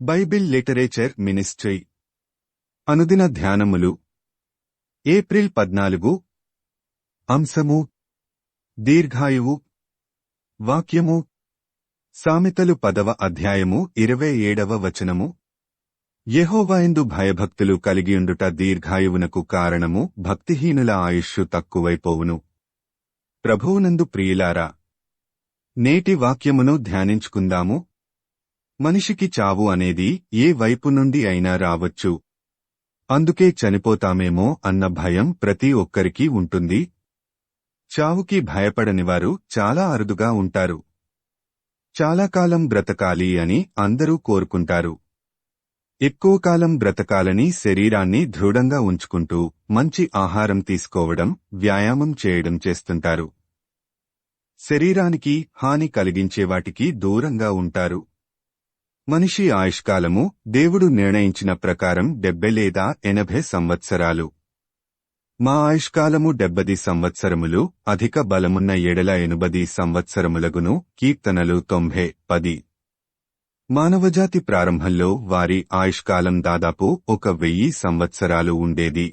Bible literature ministry అనుదిన ధ్యానములు April 14 అంశము దీర్ఘాయువు వాక్యము సామెతలు 10వ అధ్యాయము 27వ వచనము యెహోవాయందు భయభక్తులు కలిగియుండుట దీర్ఘాయువునకు కారణము భక్తిహీనుల ఆయుష్షు తక్కువైపోవును. ప్రభువునందు ప్రియులారా, నేటి వాక్యమును ధ్యానించుకుందాము. మనిషికి చావు అనేది ఏ వైపు నుండి అయినా రావచ్చు. అందుకే చనిపోతామేమో అన్న భయం ప్రతి ఒక్కరికీ ఉంటుంది. చావుకి భయపడనివారు చాలా అరుదుగా ఉంటారు. చాలా కాలం బ్రతకాలి అని అందరూ కోరుకుంటారు. ఎక్కువ కాలం బ్రతకాలని శరీరాన్ని దృఢంగా ఉంచుకుంటూ మంచి ఆహారం తీసుకోవడం, వ్యాయామం చేయడం చేస్తుంటారు. శరీరానికి హాని కలిగించేవాటికి దూరంగా ఉంటారు. మనిషి ఆయుష్కాలము దేవుడు నిర్ణయించిన ప్రకారం 70 లేదా 80 సంవత్సరాలు. మా ఆయుష్కాలము 70 సంవత్సరములు, అధిక బలమున్న ఎడల 80 సంవత్సరములగును. కీర్తనలు 90:10. మానవజాతి ప్రారంభంలో వారి ఆయుష్కాలం దాదాపు 1000 సంవత్సరాలు ఉండేది.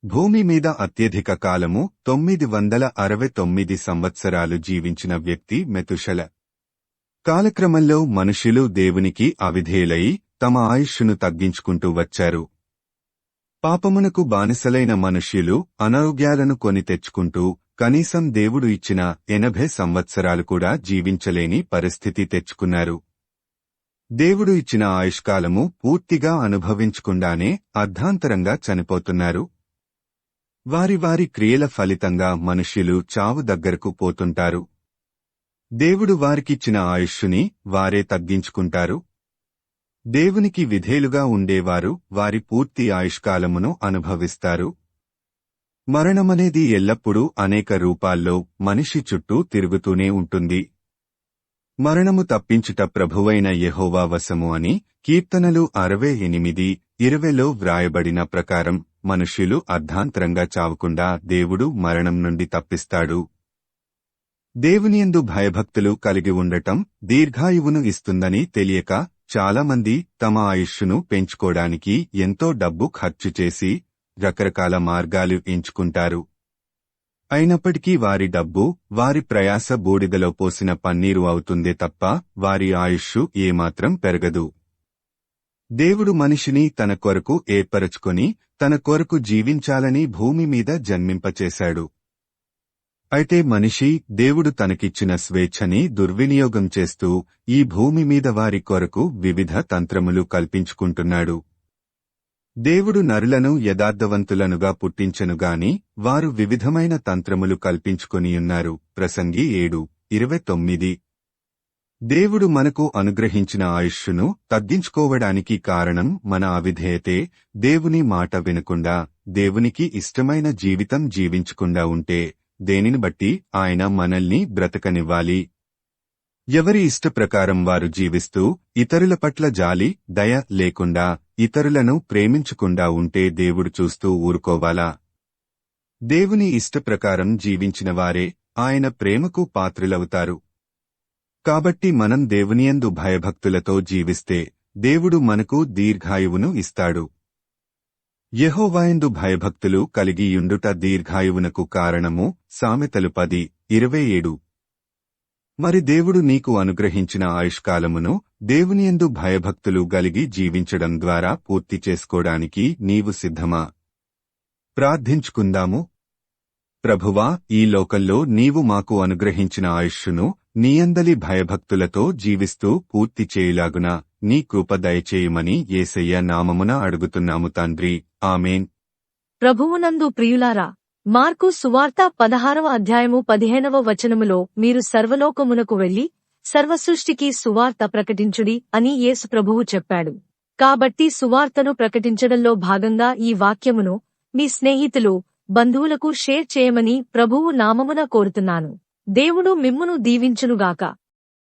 భూమి మీద అత్యధిక కాలము 969 సంవత్సరాలు జీవించిన వ్యక్తి మెతుషెల. కాలక్రమంలో మనుష్యులు దేవునికి అవిధేయులై తమ ఆయుష్షును తగ్గించుకుంటూ వచ్చారు. పాపమునకు బానిసలైన మనుష్యులు అనారోగ్యాలను కొని తెచ్చుకుంటూ కనీసం దేవుడు ఇచ్చిన 80 సంవత్సరాలు కూడా జీవించలేని పరిస్థితి తెచ్చుకున్నారు. దేవుడు ఇచ్చిన ఆయుష్కాలము పూర్తిగా అనుభవించకుండానే అర్ధాంతరంగా చనిపోతున్నారు. వారి వారి క్రియల ఫలితంగా మనుష్యులు చావు దగ్గరకు పోతుంటారు. దేవుడు వారికిచ్చిన ఆయుష్షుని వారే తగ్గించుకుంటారు. దేవునికి విధేయులుగా ఉండేవారు వారి పూర్తి ఆయుష్కాలమును అనుభవిస్తారు. మరణమనేది ఎల్లప్పుడూ అనేక రూపాల్లో మనిషి చుట్టూ తిరుగుతూనే ఉంటుంది. మరణము తప్పించుట ప్రభువైన యెహోవా వశము అని కీర్తనలు 68:20లో వ్రాయబడిన ప్రకారం మనుష్యులు అర్ధాంతరంగా చావకుండా దేవుడు మరణం నుండి తప్పిస్తాడు. దేవునియందు భయభక్తులు కలిగి ఉండటం దీర్ఘాయువును ఇస్తుందని తెలియక చాలామంది తమ ఆయుష్షును పెంచుకోవడానికి ఎంతో డబ్బు ఖర్చు చేసి రకరకాల మార్గాలు ఎంచుకుంటారు. అయినప్పటికీ వారి డబ్బు, వారి ప్రయాస బూడిదలో పోసిన పన్నీరు అవుతుందే తప్ప వారి ఆయుష్షు ఏమాత్రం పెరగదు. దేవుడు మనిషిని తన కొరకు ఏర్పరచుకొని తన కొరకు జీవించాలని భూమి మీద జన్మింపచేశాడు. అయితే మనిషి దేవుడు తనకిచ్చిన స్వేచ్ఛని దుర్వినియోగం చేస్తూ ఈ భూమి మీద వారి కొరకు వివిధ తంత్రములు కల్పించుకుంటున్నాడు. దేవుడు నరులను యథార్థవంతులనుగా పుట్టించెనుగాని వారు వివిధమైన తంత్రములు కల్పించుకొనియున్నారు. ప్రసంగి 7:29. దేవుడు మనకు అనుగ్రహించిన ఆయుష్షును తగ్గించుకోవడానికి కారణం మన అవిధేయతే. దేవుని మాట వినకుండా, దేవునికి ఇష్టమైన జీవితం జీవించకుండా ఉంటే దేనిని బట్టి ఆయన మనల్ని బ్రతకనివ్వాలి? ఎవరి ఇష్టప్రకారం వారు జీవిస్తూ ఇతరుల పట్ల జాలి, దయ లేకుండా ఇతరులను ప్రేమించకుండా ఉంటే దేవుడు చూస్తూ ఊరుకోవాలా? దేవుని ఇష్టప్రకారం జీవించిన వారే ఆయన ప్రేమకు పాత్రులవుతారు. కాబట్టి మనం దేవునియందు భయభక్తులతో జీవిస్తే దేవుడు మనకు దీర్ఘాయువును ఇస్తాడు. యెహోవాయందు భయభక్తులు కలిగియుండుట దీర్ఘాయువునకు కారణము. సామెతలు 10:27. మరి దేవుడు నీకు అనుగ్రహించిన ఆయుష్కాలమును దేవునియందు భయభక్తులు గలిగి జీవించడం ద్వారా పూర్తి చేసుకోవడానికి నీవు సిద్ధమా? ప్రార్థించుకుందాము. ప్రభువా, ఈ లోకంలో నీవు మాకు అనుగ్రహించిన ఆయుష్షును నీయందలి భయభక్తులతో జీవిస్తూ పూర్తి చేయులాగున నీ కృప దయచేయుమని యేసయ్య నామమున అడుగుతున్నాము తండ్రి. ఆమేన్. ప్రభువునందు ప్రియులారా, మార్కు సువార్త 16వ అధ్యాయము 15వ వచనములో మీరు సర్వలోకమునకు వెళ్లి సర్వసృష్టికి సువార్త ప్రకటించుడి అని యేసు ప్రభువు చెప్పాడు. కాబట్టి సువార్తను ప్రకటించడంలో భాగంగా ఈ వాక్యమును మీ స్నేహితులు, బంధువులకు షేర్ చేయమని ప్రభువు నామమున కోరుతున్నాను. దేవుడు మిమ్మును దీవించునుగాక.